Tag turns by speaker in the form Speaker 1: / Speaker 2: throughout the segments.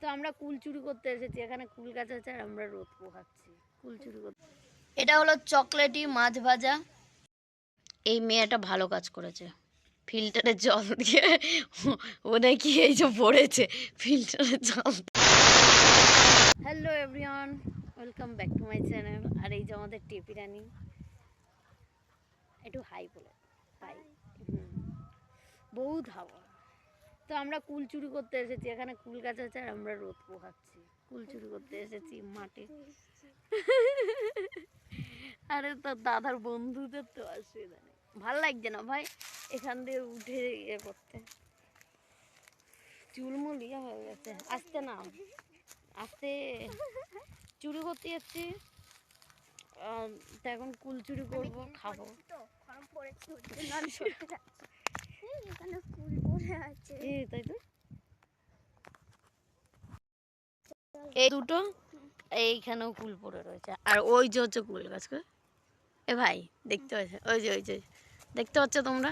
Speaker 1: তো আমরা কুল চুরি করতে এসেছি, এখানে কুল গাছ আছে আর আমরা রোদ পোহাচ্ছি কুল চুরি করতে। এটা হলো চকলেটি মাছ ভাজা। এই মেয়েটা ভালো কাজ করেছে, ফিল্টারের জল দিয়ে ও নাকি এই যে পড়েছে ফিল্টারের জল। Hello everyone, welcome back to my channel. আর এই যে আমাদের টেপি রানী, একটু হাই বলে হাই। বহুত হাওয়া। তো আমরা কুল চুরি করতে এসেছি, এখানে কুল গাছ আছে আর আমরা রোদ পোহাচ্ছি কুল চুরি করতে এসেছি মাঠে। আরে তোর দাদার বন্ধুদের তো অসুবিধা নেই, ভাল লাগছে না ভাই এখান দিয়ে উঠে ইয়ে করতে, চুলমুল ইয়ে হয়ে গেছে। আসতে না আসতে চুরি করতে যাচ্ছি, তো এখন কুল চুরি করবো, খাবো। তাই তো এই দুটো এইখানেও কুল পড়ে রয়েছে, আর ওই যে হচ্ছে কুল গাছ। এ ভাই দেখতে পাচ্ছ, ওই যে দেখতে পাচ্ছ তোমরা?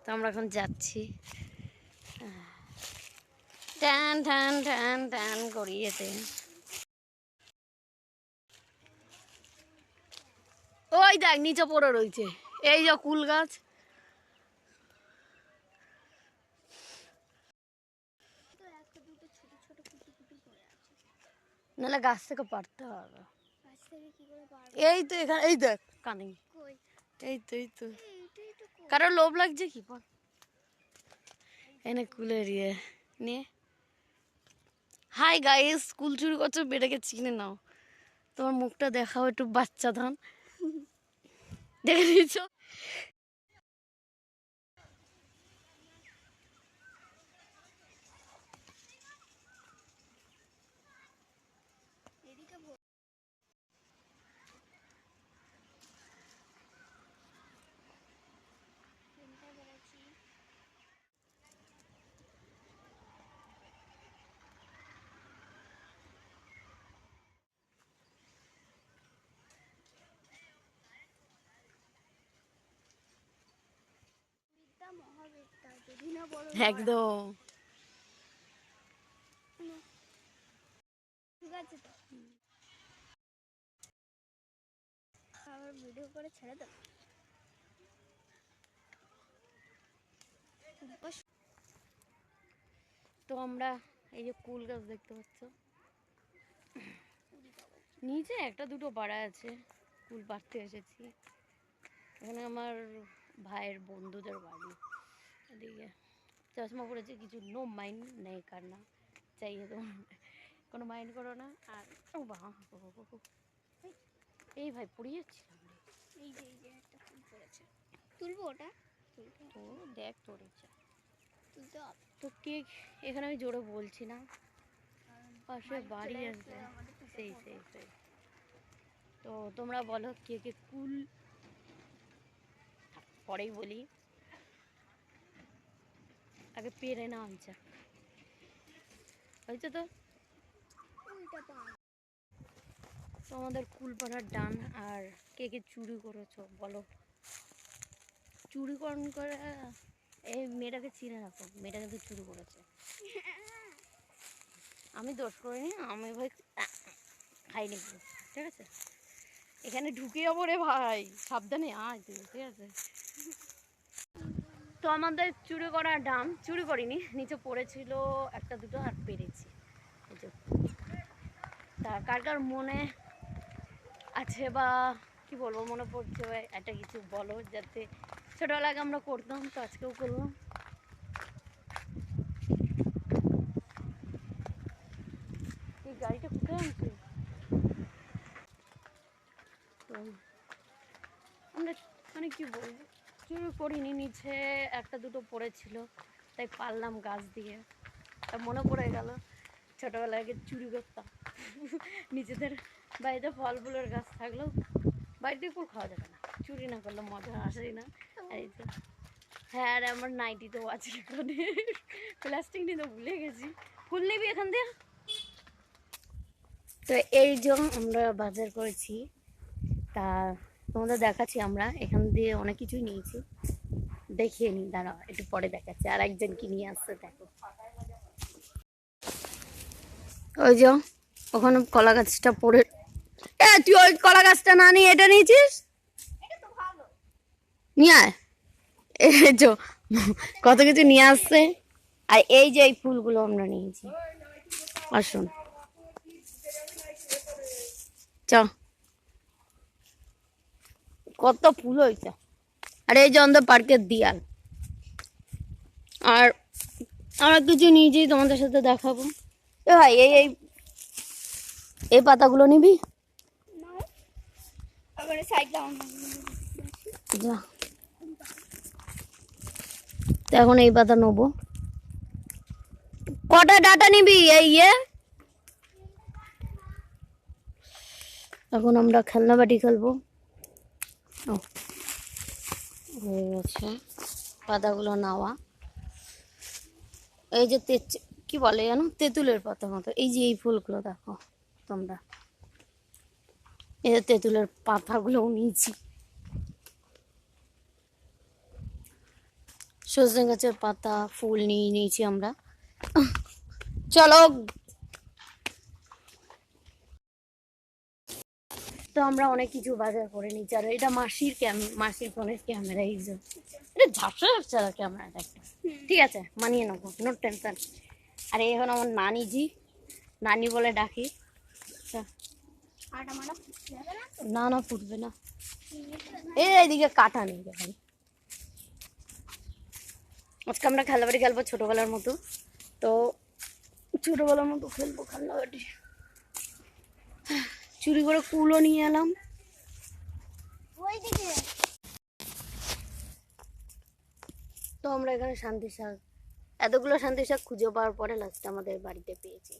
Speaker 1: তো আমরা এখন যাচ্ছি, টান টান টান টান করিয়েতে। ওই দেখ নিচে পড়ে রয়েছে এই যে কুল গাছ। নাহলে গাছ থেকে পারতে হবে। এই তো এখানে, এই দেখ কানে, এই তো কারো লোভ লাগছে কি পর এনে কুলের ইয়ে নিয়ে। হাই গাইস, কুল চুরি করছো, বেটাকে চিনে নাও। তোমার মুখটা দেখাও একটু, বাচ্চা ধান দেখে নিয়েছ। একদম ভিডিও করে ছেড়ে দাও। তো আমরা এই যে কুল গাছ দেখতে পাচ্ছ, নিচে একটা দুটো পাড়া আছে, কুল পাড়তে এসেছি। এখানে আমার ভাইয়ের বন্ধুদের বাড়ি, এদিকে চশমা পড়েছে কিছু, নো মাইন্ড নেই কারনা চাইয়ে, তোমার কোনো মাইন্ড করো না। আর ও বাবা এই ভাই পড়ে যাচ্ছিলাম, এই যে একটা ফুল পড়েছে, তুলবো ওটা? তো দেখ তোর ইচ্ছা তুলতে হবে তো। কেক এখানে আমি জোরে বলছি না, পাশে বাড়ি আছে, সেই তো তোমরা বলো কে কে কুল, পরেই বলি, আগে পেরে না আনছা হয়েছে তো। আমাদের কুল পাড়ার ডান। আর কে কে চুরি করেছো বলো, চুরি করে এই মেয়েটাকে চিনে রাখো, মেয়েটা কিন্তু চুরি করেছে। আমি দোষ করিনি, আমি ভাই খাইনি, ঠিক আছে? এখানে ঢুকে যাবো রে ভাই, সাবধানে আয় তুই, ঠিক আছে? তো আমাদের চুরি করা ডাম, চুরি করিনি, নিচে পড়েছিল একটা দুটো আর পেরেছি। তা কার কার মনে আছে বা কি বলবো, মনে পড়ছে ভাই একটা কিছু বলো, যাতে ছোটবেলায় আমরা করতাম, তো আজকেও করলাম। এই গাড়িটা কোথায় আনছে? তো আমরা মানে কি বলবো, চুরি করিনি, নিচে একটা দুটো পড়েছিল তাই পারলাম গাছ দিয়ে। তা মনে পড়ে গেল ছোটবেলায় আগে চুরি করতাম। নিজেদের বাড়িতে ফল ফুলের গাছ থাকলেও বাড়িতে ফুল খাওয়া যাবে না, চুরি না করলে মজা আসেই না। এই তো হ্যাঁ, আর আমার নাইটি তো আছে এখানে, প্লাস্টিক নিতে ভুলে গেছি। ফুল নিবি এখান দিয়ে? তো এই যে আমরা বাজার করেছি, তা তোমাদের দেখাচ্ছি, আমরা এখান দিয়ে অনেক কিছুই নিয়েছি, দেখিয়ে নিই, দাঁড়াও একটু পরে দেখাচ্ছি। আর একজন কি নিয়ে আসছে দেখো, ওই যে ওখানে কলা গাছটা পড়ে, তুই ওই কলা গাছটা না নিয়ে এটা নিয়েছিস, নিয়ে আয়। এই যে কত কিছু নিয়ে আসছে। আর এই যে এই ফুলগুলো আমরা নিয়েছি, আসুন চ, কত ফুল হয়েছে। আর এই যে আমাদের পার্কের দিয়াল। আর আমরা কিছু নিয়েছি তোমাদের সাথে দেখাবো। এ ভাই এই এই এই পাতাগুলো নিবি? যা, তো এখন এই পাতা নেবো। কটা ডাটা নিবি? এই এখন আমরা খেলনা বাটি খেলবো। ও, হয়ে গেছে পাতাগুলো নেওয়া। এই যে কি বলে জানো, তেঁতুলের পাতা মতো। এই যে এই ফুলগুলো দেখো তোমরা, এই যে তেঁতুলের পাতাগুলোও নিয়েছি। সজনে গাছের পাতা, ফুল নিয়ে নিয়েছি আমরা। চলো, তো আমরা অনেক কিছু বাজার করে নিচ্ছি। আর এটা মাসির ফোনের ক্যামেরা, এই যে এটা ঝাপসা ঝাপসা ক্যামেরাটা একটা, ঠিক আছে মানিয়ে নেবো, নো টেনশন। আর এখন আমার নানি বলে ডাকি। না না ফুটবে না, এইদিকে কাটা নেই দেখেন। আজকে আমরা খেলাবাড়ি খেলবো ছোটবেলার মতো। তো ছোটবেলার মতো খেলবো খেলাবাড়ি। চুরি করে কুলো নিয়ে এলাম। তো আমরা এখানে শান্তি শাক, এতগুলো শান্তি শাক খুঁজে পাওয়ার পরে লাস্টে আমাদের বাড়িতে পেয়েছি।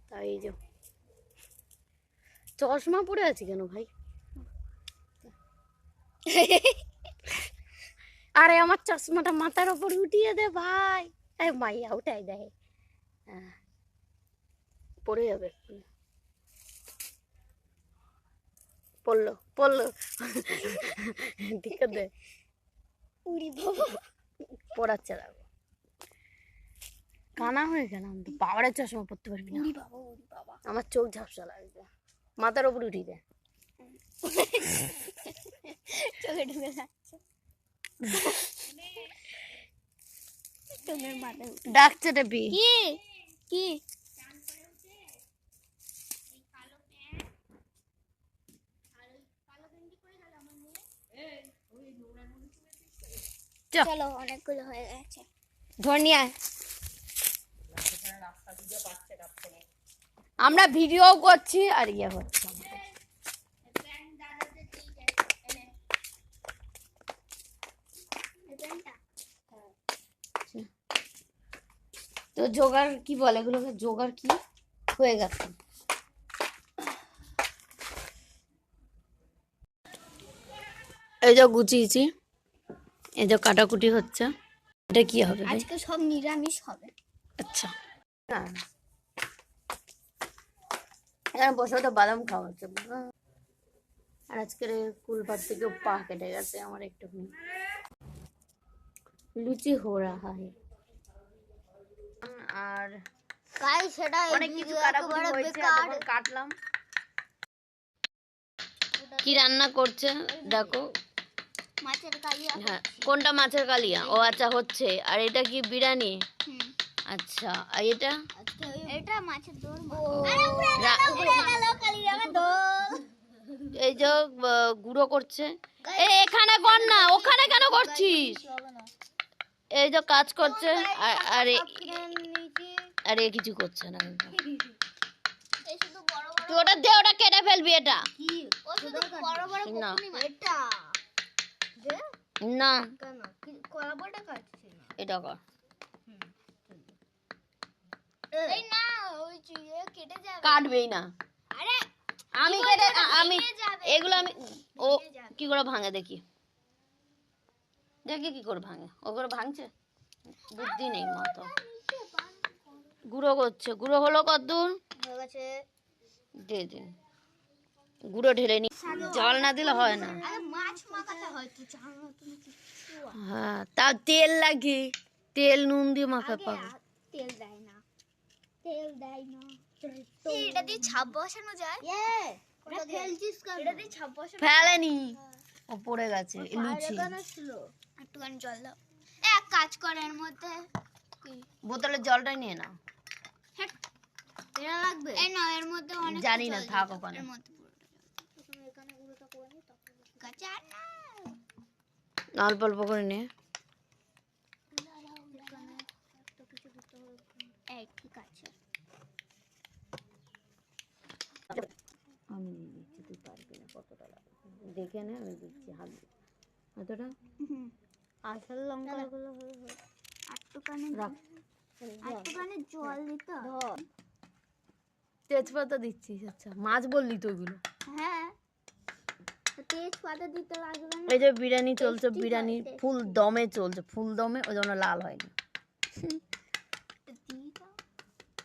Speaker 1: তাই এই যে চশমা পরে আছি কেন ভাই? আরে আমার চশমাটা মাথার ওপর উঠিয়ে দে ভাই। মাইয়া উঠাই দেয়, পড়ে যাবে। পড়লো ঠিক আছে, পড়াচ্ছে দেখো। কানা হয়ে গেলাম তো, পাওয়ারের চশমা পড়তে পারবি না। আমার চোখ ঝাপসা লাগবে, মাথার ওপর উঠিয়ে দেয়। চোখে ঢুকে যাচ্ছে, ডাকছে টেপি কি চলো, অনেকগুলো হয়ে গেছে, ধর নিয়ে আয়। আমরা ভিডিও করছি আর ইয়ে হচ্ছে। তো জোগাড় কি বলে এগুলোকে, জোগাড় কি হয়ে গেছে। এই যে গুছিয়েছি, এই যে কাটাকুটি হচ্ছে। এটা কি হবে আজকে? সব নিরামিষ হবে। আচ্ছা, না এখানে বসে তো বাদাম খাওয়া হচ্ছে। আর আজকের কুলপার থেকে পা কেটে গেছে আমার একটুখানি। লুচি হো রাহা है। আর গাইস সেটা অনেক কিছু কাটাকুটি হয়েছে, এখন কাটলাম। কি রান্না করছে দেখো, মাছের কালিয়া। হ্যাঁ, কোনটা মাছের কালিয়া? ও আচ্ছা হচ্ছে। আর এটা কি বিরিয়ানি? আচ্ছা, আর এটা এটা মাছের দোল। এই যে গুঁড়ো করছে। এখানে কর না, ওখানে কেন করছিস? এই যে কাজ করছে। আরে কিছু করছে না, তুই ওটা দে, ওটা কেটে ফেলবি। এটা না না, এটা কর। কাটবেই না, আমি কেটে আমি এগুলো আমি ও কি করে ভাঙে দেখি দেখি কি করে ভাঙে। ও করে ভাঙছে, বুদ্ধি নেই মতো। গুঁড়ো করছে, গুঁড়ো হলো কতদূর? দে দে, গুঁড়ো ঢেলে নি, জল না দিলে হয় না। হ্যাঁ, তা তেল লাগে, তেল নুন দিয়ে মাখা পাবো। তেল দেয় না, তেল দেয় না।
Speaker 2: এটা দিয়ে ছাপ বসানো যায়? এটা ফেলছিস কেন? এটা দিয়ে ছাপ বসানো
Speaker 1: ফেলেনি, ও পড়ে গেছে লুচি।
Speaker 2: একটুখানি জল দাও। এক কাজ করে এর মধ্যে
Speaker 1: বোতলের জলটাই নিয়ে নাও।
Speaker 2: এটা লাগবে? এই না, এর মধ্যে অনেক
Speaker 1: জানি না, থাক ওখানে।
Speaker 2: এর মধ্যে পুরোটা এখানে গুঁড়োটা করে নি, তারপর গাছা না
Speaker 1: অল্প অল্প করে নিয়ে।
Speaker 2: এই ঠিক আছে,
Speaker 1: আমি দিয়ে দিচ্ছি, তুই পারবি না, কতটা লাগবে দেখে নে, আমি দিচ্ছি হাত দিয়ে। কতটা?
Speaker 2: আসল লঙ্কাগুলো হয়ে একটুখানি
Speaker 1: রাখ।
Speaker 2: একটুখানি জল দিতে হবে।
Speaker 1: তেজপাতা দিচ্ছিস? আচ্ছা, মাছ বললি তো ওইগুলো।
Speaker 2: হ্যাঁ, তেজপাতা দিতে লাগবে না।
Speaker 1: এই যে বিরিয়ানি চলছে, বিরিয়ানি ফুল দমে চলছে, ফুল দমে, ওই জন্য লাল হয়নি।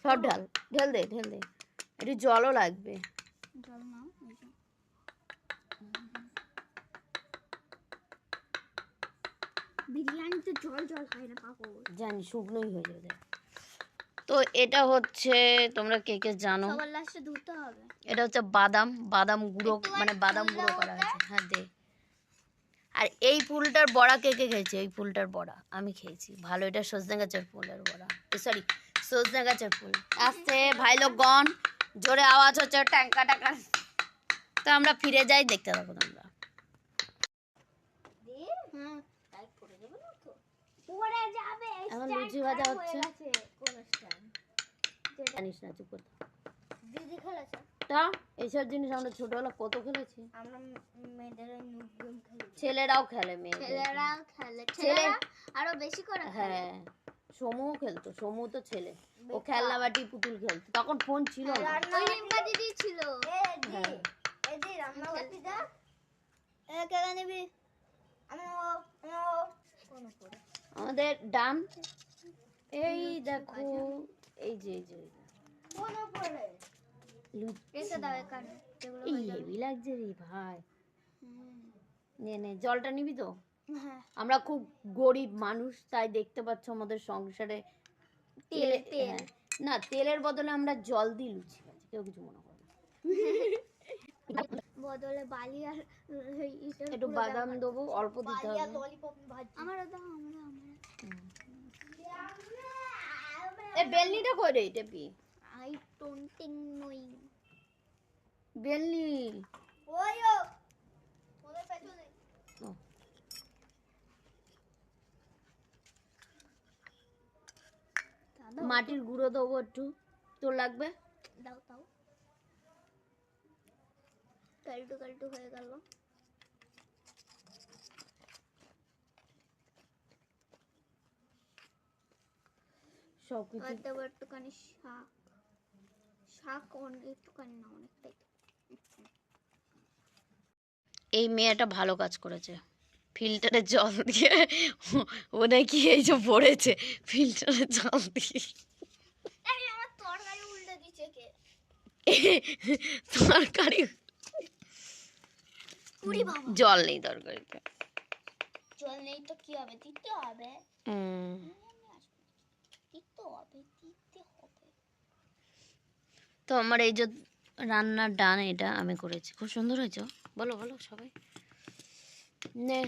Speaker 1: সব ঢাল, ঢেল দে, ঢেল দে। একটু জলও লাগবে।
Speaker 2: জল নাও। বিরিয়ানি তো জল জল হয় না পাগল,
Speaker 1: জানি, শুকনোই হয়ে যাবে। তো এটা হচ্ছে, তোমরা কে কে জানো,
Speaker 2: সবার লাস্টে ধুতে হবে।
Speaker 1: এটা হচ্ছে বাদাম, বাদাম গুঁড়ো, মানে বাদাম গুঁড়ো করা হয়েছে। হ্যাঁ দে। আর এই ফুলটার বড়া কে কে খেয়েছে? এই ফুলটার বড়া আমি খেয়েছি, ভালো। এটা সজনে গাছের ফুলের বড়া, সরি সজনে গাছের ফুল। আসতে ভাই লোকগণ, জোরে আওয়াজ হচ্ছে, ট্যাঙ্কা টাকা। তো আমরা ফিরে যাই, দেখতে থাকো তোমরা। এখন লুচি ভাজা হচ্ছে। জানিস না, চুপ করতে।
Speaker 2: দিদি খেলেছে?
Speaker 1: তা এইসব জিনিস আমরা ছোটবেলা কত খেলেছি।
Speaker 2: আমরা মেয়েদের নুডল খেলি,
Speaker 1: ছেলেরাও খেলে, মেয়েদের।
Speaker 2: ছেলেরাও খেলে,
Speaker 1: ছেলে
Speaker 2: ছেলেরা আরো বেশি করে খেলে।
Speaker 1: হ্যাঁ, সমু খেলতো, সমু তো ছেলে, ও খেলনা বাটি পুতুল খেলতো, তখন ফোন ছিল না।
Speaker 2: ওই রিম্পা দিদি ছিল।
Speaker 1: হ্যাঁ।
Speaker 2: এদি রান্না বাটি দা, এ কেন নিবি? আমি কোন করে
Speaker 1: আমাদের ডান, এই দেখো, এই যে এই যে
Speaker 2: কোন করে রেখে দাও এখানে, যেগুলো
Speaker 1: এই
Speaker 2: হয়ে যাবে।
Speaker 1: হেভি লাগছে রে ভাই। নে নে, জলটা নিবি তো?
Speaker 2: হ্যাঁ,
Speaker 1: আমরা খুব গরিব মানুষ, তাই দেখতে পাচ্ছ আমাদের সংসারে
Speaker 2: তেল তেল
Speaker 1: হ্যাঁ, না, তেলের বদলে আমরা জল দিই লুচি ভাজি, কেউ কিছু মনে করে না।
Speaker 2: বদলে বালি আর
Speaker 1: একটু বাদাম দেবো, অল্প দিতে হবে।
Speaker 2: আমরা দাও, আমরা
Speaker 1: এ বেলনিটা কই রে, টেপি
Speaker 2: আই টোন্টিং নই
Speaker 1: বেলনি।
Speaker 2: ওইও ওদের পেছনে
Speaker 1: ও, মাটির গুঁড়ো দেবো একটু, তোর লাগবে?
Speaker 2: দাও দাও, কাল্টু কাল্টু হয়ে গেল।
Speaker 1: সব কিছু
Speaker 2: দেবো একটুখানি শাক, শাক একটুখানি না, অনেকটাই।
Speaker 1: এই মেয়েটা ভালো কাজ করেছে, ফিল্টারে জল দিয়ে ও নাকি এই যে পড়েছে ফিল্টারে জল দিয়ে।
Speaker 2: এই আমার তরকারি উল্টে দিছে কে?
Speaker 1: তরকারি
Speaker 2: উড়ি বাবা,
Speaker 1: জল নেই তরকারিতে।
Speaker 2: জল নেই তো কি হবে? দিতে হবে, দিতে হবে, দিতে হবে।
Speaker 1: তো আমার এই যে রান্নার ডান, এটা আমি করেছি, খুব সুন্দর হয়েছে। বলো বলো সবাই, নে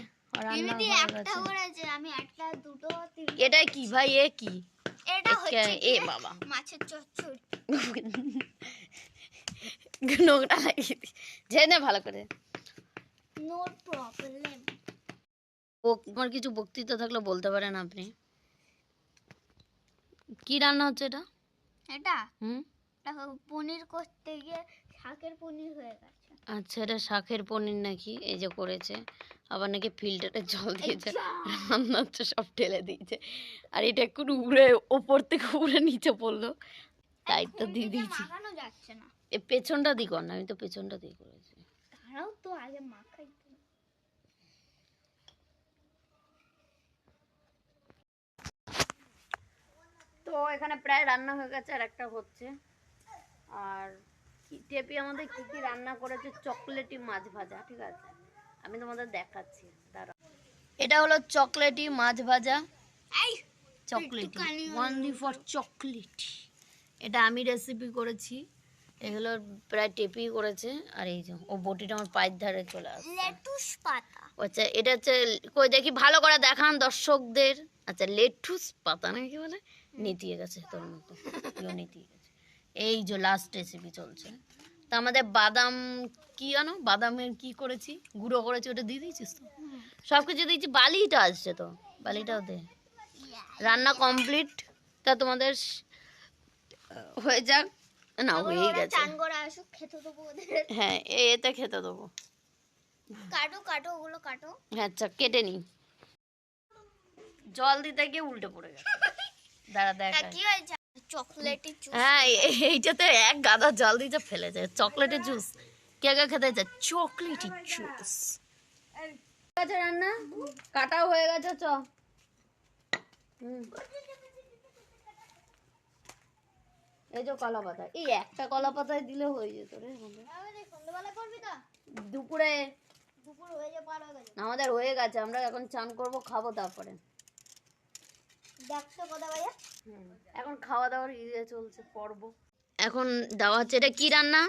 Speaker 1: রান্না
Speaker 2: এমনি
Speaker 1: হয়ে
Speaker 2: একটা
Speaker 1: গেছে।
Speaker 2: করেছে, আমি একটা দুটো তিনটে।
Speaker 1: এটা কি ভাই, এ কি?
Speaker 2: এটা হচ্ছে
Speaker 1: এ
Speaker 2: কি?
Speaker 1: বাবা,
Speaker 2: মাছের চচ্চড়ি।
Speaker 1: নোংরা লাগিয়ে দি, ঝেনে ভালো করে।
Speaker 2: No problem.
Speaker 1: তোমার কিছু বক্তৃতা থাকলে বলতে পারেন আপনি। কি রান্না হচ্ছে এটা?
Speaker 2: এটা
Speaker 1: হুম,
Speaker 2: দেখো, পনির করতে গিয়ে শাকের পনির হয়ে গেছে।
Speaker 1: আচ্ছা, এটা শাকের পনির নাকি? এই যে করেছে, আবার নাকি ফিল্টারে জল দিয়েছে, রান্না হচ্ছে, সব ঢেলে দিয়েছে। আর এটা একটু উড়ে ওপর থেকে উড়ে নিচে পড়লো, তাই তো দিয়ে দিয়েছি।
Speaker 2: মাখানো যাচ্ছে না।
Speaker 1: এ পেছনটা দিয়ে কর না, আমি তো পেছনটা দিয়ে করেছি।
Speaker 2: তারাও তো আগে মাখাই তো।
Speaker 1: তো এখানে প্রায় রান্না হয়ে গেছে, আর একটা হচ্ছে। আর টেপি আমাদের কি কি রান্না করেছে, চকলেটি মাছ ভাজা, ঠিক আছে, আমি তোমাদের দেখাচ্ছি, দাঁড়াও। এটা হলো চকলেটি মাছ ভাজা,
Speaker 2: এই
Speaker 1: চকলেটি,
Speaker 2: একটুখানি
Speaker 1: ওনলি ফর চকলেটি, এটা আমি রেসিপি করেছি, এগুলো প্রায় টেপি করেছে। আর এই যে ও বটিটা আমার পায়ের ধারে চলে আসছে।
Speaker 2: লেটুস পাতা।
Speaker 1: আচ্ছা এটা হচ্ছে, কই দেখি ভালো করে দেখান দর্শকদের। আচ্ছা লেটুস পাতা নাকি বলে, নেতিয়ে গেছে তোর মতো, তুইও নেতিয়ে গেছে। এই যে লাস্ট রেসিপি চলছে। তা আমাদের বাদাম কি জানো, বাদামের কি করেছি, গুঁড়ো করেছি, ওটা দিয়ে দিয়েছিস তো? সব কিছু দিয়েছি, বালিটা আসছে তো, বালিটাও দে। রান্না কমপ্লিট। তা তোমাদের হয়ে যাক না, হয়েই গেছে।
Speaker 2: চান করে আসুক, খেতে দেবো ওদের।
Speaker 1: হ্যাঁ এতে খেতে দেবো।
Speaker 2: কাটো কাটো, ওগুলো কাটো।
Speaker 1: হ্যাঁ আচ্ছা কেটে নি। জল দিতে গিয়ে উল্টে পড়ে গেছে। দাঁড়া দেখ।
Speaker 2: কি হয়েছে? Chocolatey juice.
Speaker 1: হ্যাঁ এইটাতে এক গাদা জল দিয়ে ফেলে যায়। চকলেটের জুস কে কে খেতে চায়? চকলেটের জুস। আচ্ছা রান্না কাটাও হয়ে গেছে, চ। এই যে কলা পাতা, এই একটা কলা পাতায় দিলে হয়ে যেত রে।
Speaker 2: সন্ধ্যাবেলা করবি তো?
Speaker 1: দুপুরে
Speaker 2: দুপুর হয়ে যা, পার হয়ে গেছে।
Speaker 1: আমাদের হয়ে গেছে, আমরা এখন চান করব, খাবো তারপরে।
Speaker 2: দেখছো কথা ভাইয়া?
Speaker 1: এখন খাওয়া দাওয়ার ইয়ে চলছে, পর্ব এখন দেওয়া হচ্ছে। এটা কি রান্না?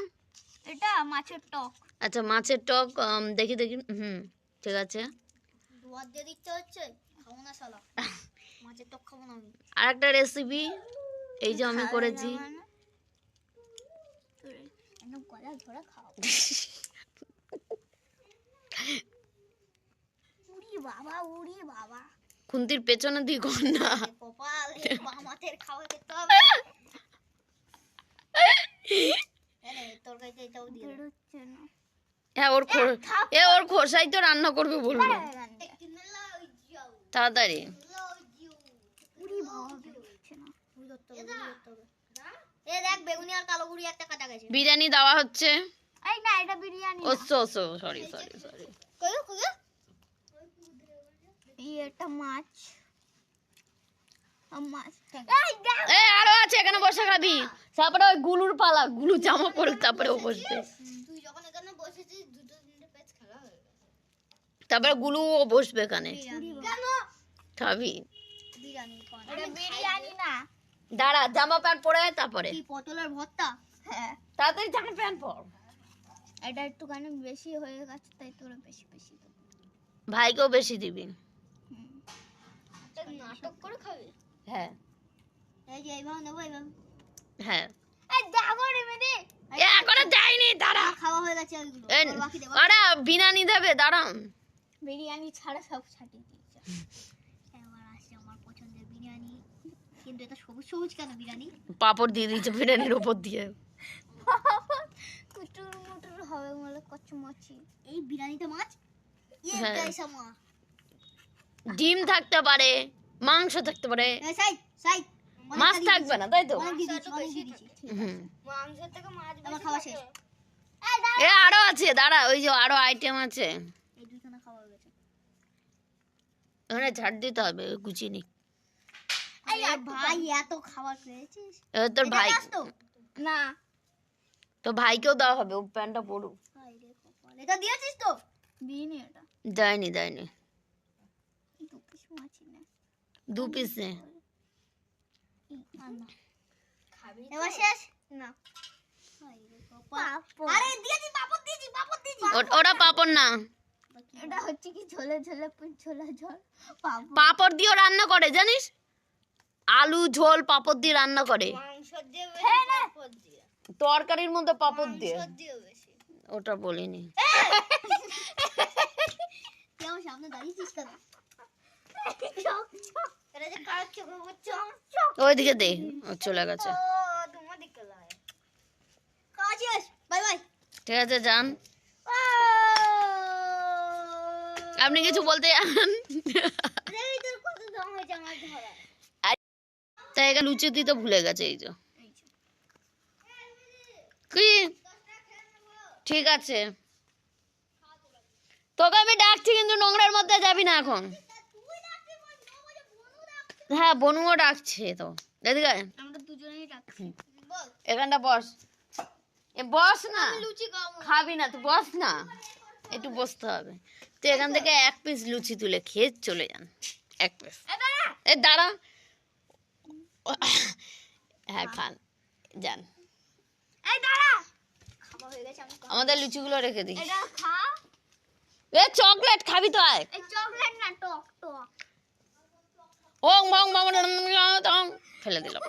Speaker 2: এটা মাছের টক।
Speaker 1: আচ্ছা মাছের টক, দেখি দেখি। ঠিক আছে।
Speaker 2: দুয়ার দিয়ে দিতে হচ্ছে, খাবো না শালা। মাছের টক খাবো না আমি।
Speaker 1: আর একটা রেসিপি এই যে আমি করেছি।
Speaker 2: একদম গলা ধরে খাও। উড়ি বাবা, উড়ি বাবা।
Speaker 1: খুন্তির পেছনে দিই কর না।
Speaker 2: কপাল, মামাতের খাওয়া খেতে হবে। তরকারিতে এটাও দিয়ে বেরোচ্ছে না।
Speaker 1: হ্যাঁ ওর খোসাই তো রান্না করবে বললো। তাড়াতাড়ি।
Speaker 2: উড়ি বাবা, বেরোচ্ছে না। উড়ি ধরতে হবে, উড়ি ধরতে হবে। এ দেখ, বেগুনি আর কালো গুড়ি একটা কাটা গেছে।
Speaker 1: বিরিয়ানি দেওয়া হচ্ছে।
Speaker 2: এই না, এটা বিরিয়ানি
Speaker 1: ও
Speaker 2: না।
Speaker 1: সরি।
Speaker 2: কইও কইও। এই এটা মাছ। মাছ। এই দেখ,
Speaker 1: এ আরো আছে, এখানে বসে খাবি। তারপরে ওই গুলুর পালা, গুলু জামা পরে তারপরে ও বসবে।
Speaker 2: তুই যখন এখানে বসেছিস, দুটো তিনটে পেজ খেলা হয়ে গেছে।
Speaker 1: তারপরে গুলু ও বসবে এখানে।
Speaker 2: কেন?
Speaker 1: খাবি?
Speaker 2: বিরিয়ানি কোন? এটা বিরিয়ানি না।
Speaker 1: দাঁড়া, জামা প্যান্ট পরে তারপরে।
Speaker 2: কি পটলের ভর্তা? হ্যাঁ।
Speaker 1: তাড়াতাড়ি জামা প্যান্ট পর।
Speaker 2: এটা একটুখানি বেশি হয়ে গেছে, তাই তোরা বেশি বেশি দেবো।
Speaker 1: ভাইকেও বেশি দিবি।
Speaker 2: নাটক করে খাবি?
Speaker 1: হ্যাঁ
Speaker 2: এই যে এইভাবে নেবো, এইভাবে।
Speaker 1: হ্যাঁ।
Speaker 2: এই দেখো রে মেদি,
Speaker 1: এখনো যায়নি, দাঁড়া।
Speaker 2: খাওয়া হয়ে গেছে ওইগুলো। আর বাকি দেবো।
Speaker 1: আরে বিরিয়ানি দেবে, দাঁড়া।
Speaker 2: বিরিয়ানি ছাড়া সব ছাটিয়ে দিয়েছে। এবার আসছে আমার পছন্দের বিরিয়ানি। কিন্তু এটা সবুজ সবুজ কেন বিরিয়ানি?
Speaker 1: পাপড় দিয়ে দিয়েছে বিরিয়ানির উপর দিয়ে।
Speaker 2: কুটুর মুটুর হবে বলে কচমচি। এই বিরিয়ানিতে মাছ? ইয়ে
Speaker 1: হ্যাঁ।
Speaker 2: গাইস আমার।
Speaker 1: ডিম থাকতে পারে, মাংস থাকতে পারে,
Speaker 2: এই সাই
Speaker 1: মাছ থাকবে না, তাই তো?
Speaker 2: অনেক দিয়েছি, অনেক দিয়েছি।
Speaker 1: হুম।
Speaker 2: মাংসের থেকে মাছ বেশি। আমার খাওয়া শেষ।
Speaker 1: এ আরো আছে, দাঁড়া, ওই যে আরো আইটেম আছে।
Speaker 2: এই দুখানা খাওয়া হয়ে গেছে।
Speaker 1: ওখানে ঝাড় দিতে হবে, গুছিয়ে নি।
Speaker 2: এই ভাই, এত খাবার খেয়েছিস?
Speaker 1: এবার তোর ভাই,
Speaker 2: না।
Speaker 1: তো ভাইকেও দেওয়া হবে, ও প্যান্টটা পড়ুক।
Speaker 2: এটা দিয়েছিস তো? দিইনি এটা।
Speaker 1: দেয়নি।
Speaker 2: 2 পিস মাছ নে।
Speaker 1: 2 পিস নে।
Speaker 2: এবার শেষ? না। আরে দিয়েছি, পাপড় দিয়েছি।
Speaker 1: ওটা পাপড় না,
Speaker 2: এটা হচ্ছে কি ঝোলে ঝোলে ঝোলা ঝোল পাপড়।
Speaker 1: পাপড় দিয়েও রান্না করে জানিস? আলু ঝোল পাপড় দিয়ে রান্না করে।
Speaker 2: মাংস দিয়ে বেশি, পাপড় দিয়ে।
Speaker 1: তরকারির মধ্যে পাপড় দিয়ে।
Speaker 2: মাংস দিয়ে বেশি।
Speaker 1: ওটা বলিনি।
Speaker 2: কেমন সামনে দাঁড়িয়েছিস কেন? এটা যে কার চোখ হচ্ছে?
Speaker 1: ওইদিকে দে, ও চলে গেছে।
Speaker 2: ও তোমার দিকে লাগে। কাজ শেষ, বাই বাই।
Speaker 1: ঠিক আছে যান। আপনি কিছু বলতে যান?
Speaker 2: এই তোর কত দাম হয়েছে আমার ধরা।
Speaker 1: তাই এখানে লুচি দিতে ভুলে গেছে, এই যে। কি? ঠিক আছে, তোকে আমি ডাকছি, কিন্তু নোংরার মধ্যে যাবি না এখন। হ্যাঁ বনুও ডাকছে তো, এদিকে আয়।
Speaker 2: আমরা দুজনেই ডাকছি। বল।
Speaker 1: এখানটা বস, বস না।
Speaker 2: লুচি খাবো।
Speaker 1: খাবি না তুই, বস না, একটু বসতে হবে। তো এখান থেকে 1 পিস লুচি তুলে খেয়ে চলে যান। 1 পিস। এ দাঁড়া। হ্যাঁ খান। যান
Speaker 2: এই দাঁড়া, খাওয়া হয়ে গেছে, আমি
Speaker 1: আমাদের লিচুগুলো রেখে দিই।
Speaker 2: এটা খা।
Speaker 1: এ চকলেট খাবি তো আয়।
Speaker 2: এই চকলেট না, টক টক।
Speaker 1: ওং বং বং টং ফেলে দিলাম।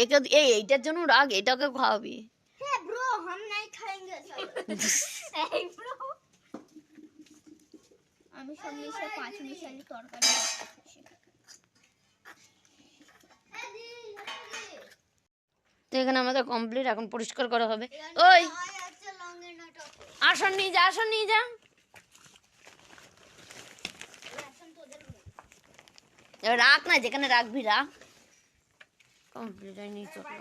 Speaker 1: একে এইটার জন্য রাগ, এটাকে খাওয়াবি।
Speaker 2: हे ब्रो हम नहीं खाएंगे सब। এই ব্রো, আমি সব মিশে 5 মিশালি তরকারি বানাচ্ছি।
Speaker 1: তো এখানে আমাদের কমপ্লিট, এখন পরিষ্কার করা হবে। ওই
Speaker 2: আচ্ছা লঙ্গের নাটক
Speaker 1: আসন নিয়ে যা, আসন নিয়ে যা।
Speaker 2: এখন তোদের
Speaker 1: এবার রাখ না, যেখানে রাখবি রাখ। কমপ্লিট হয়নি, চলো।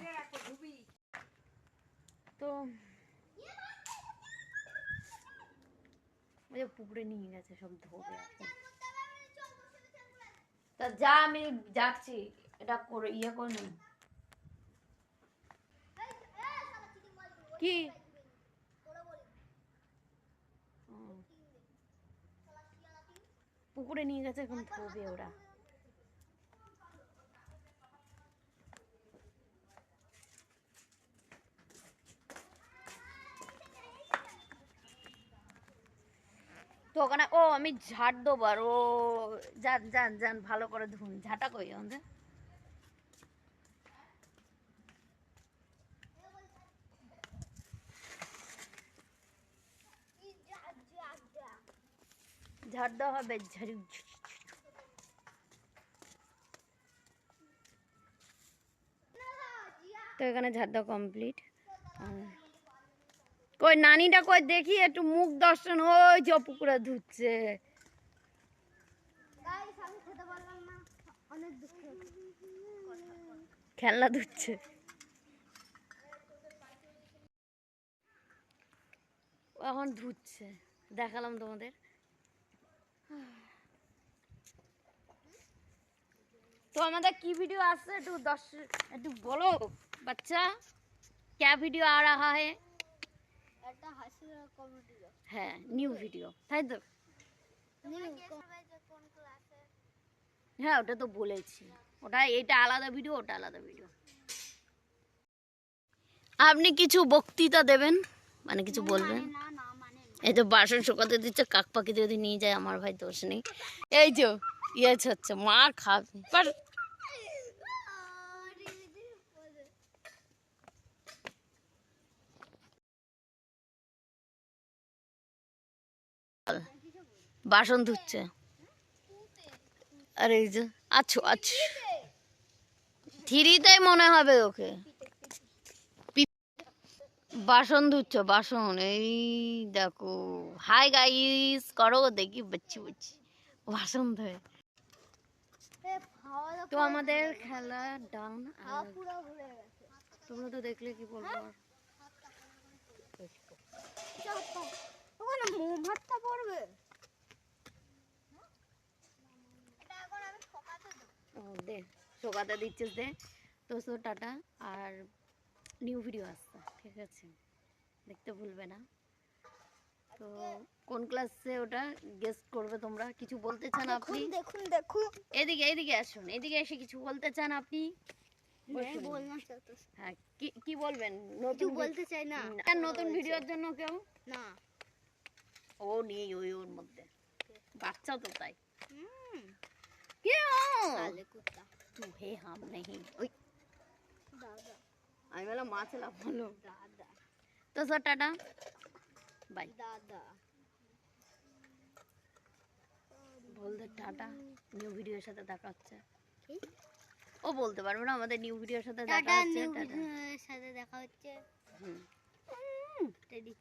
Speaker 1: তো ওই যে পুকুরে নিয়ে গেছে, সব ধোবে এখন। তা যা, আমি যাচ্ছি, এটা করে ইয়ে করে নি। কি পুকুরে নিয়ে গেছে, এখন ধোবে ওরা। তো ওখানে আমি ঝাড় দেবো, আর যান যান যান, ভালো করে ধুন। ঝাঁটা কই আমাদের? ঝাড় দেওয়া হবে, ঝাড়ু। তো এখানে ঝাড় দেওয়া কমপ্লিট। কই নানিটা কই দেখি, একটু মুখ দর্শন। ওই যে পুকুরে ধুচ্ছে,
Speaker 2: গাইস আমি খেতে পারলাম না, অনেক দুঃখ।
Speaker 1: খেলনা ধুচ্ছে। ও এখন ধুচ্ছে, দেখালাম তোমাদের। তো আমাদের কি ভিডিও আসছে, একটু বলো বাচ্চা, क्या वीडियो आ रहा है?
Speaker 2: এটা হাসির কমেডি।
Speaker 1: হ্যাঁ, নিউ ভিডিও, তাই তো?
Speaker 2: কোন ক্লাসে?
Speaker 1: হ্যাঁ, ওটা তো বলেছি। ওটা, এটা আলাদা ভিডিও, ওটা আলাদা ভিডিও। আপনি কিছু বক্তৃতা দেবেন, মানে কিছু বলবেন?
Speaker 2: না না মানে
Speaker 1: এই তো বাসন শুকাতে দিচ্ছে, কাক পাখি যদি নিয়ে যায় আমার ভাই দোষ নেই। এই যে ইয়ে হচ্ছে, মার খাবে। বাসন ধুচ্ছে, আর এই যে আচ্ছা আচ্ছা, থ্রিতেই মনে হবে ওকে। বাসন ধুচ্ছে, বাসন। এই দেখো, হাই গাইস করো, দেখি বচ্চি বচ্চি বাসন ধোয়। তো আমাদের খেলা ডান।
Speaker 2: পুরো ভুলে গেছে।
Speaker 1: তোমরা তো দেখলে, কি বলবো আর।
Speaker 2: ওখানে মোম হাতটা পড়বে। এটা এখন আমি ঠকাতে দেব।
Speaker 1: দে, শোকাতে দিচ্ছিস, দে। তো টাটা, আর নিউ ভিডিও আসছে, ঠিক আছে? দেখতে ভুলবে না। তো কোন ক্লাসে ওটা গেস করবে তোমরা। কিছু বলতে চান আপনি?
Speaker 2: দেখুন দেখুন
Speaker 1: এদিকে এদিকে আসুন, এদিকে এসে কিছু বলতে চান আপনি?
Speaker 2: আমি বলনা চাইতেছি।
Speaker 1: হ্যাঁ, কি বলবেন?
Speaker 2: কিছু
Speaker 1: নতুন
Speaker 2: বলতে চাই না।
Speaker 1: নতুন ভিডিওর জন্য কেউ
Speaker 2: না।
Speaker 1: ও নেই, ওর মধ্যে বাচ্চা তো, তাই।
Speaker 2: হুম।
Speaker 1: क्यों?
Speaker 2: साले कुत्ता।
Speaker 1: तू है, हम नहीं। ओए,
Speaker 2: दादा
Speaker 1: আমি বলা মা ছিলাম, বলো।
Speaker 2: दादा
Speaker 1: তো স্যার টাটা, বাই।
Speaker 2: दादा
Speaker 1: বলতে টাটা, নিউ ভিডিওর সাথে দেখা হচ্ছে।
Speaker 2: কি?
Speaker 1: ও বলতে পারবে না, আমাদের নিউ ভিডিওর সাথে দেখা
Speaker 2: টাটা,
Speaker 1: হচ্ছে।
Speaker 2: New
Speaker 1: tata.
Speaker 2: ভিডিওর সাথে দেখা হচ্ছে।
Speaker 1: হুম।
Speaker 2: টেডি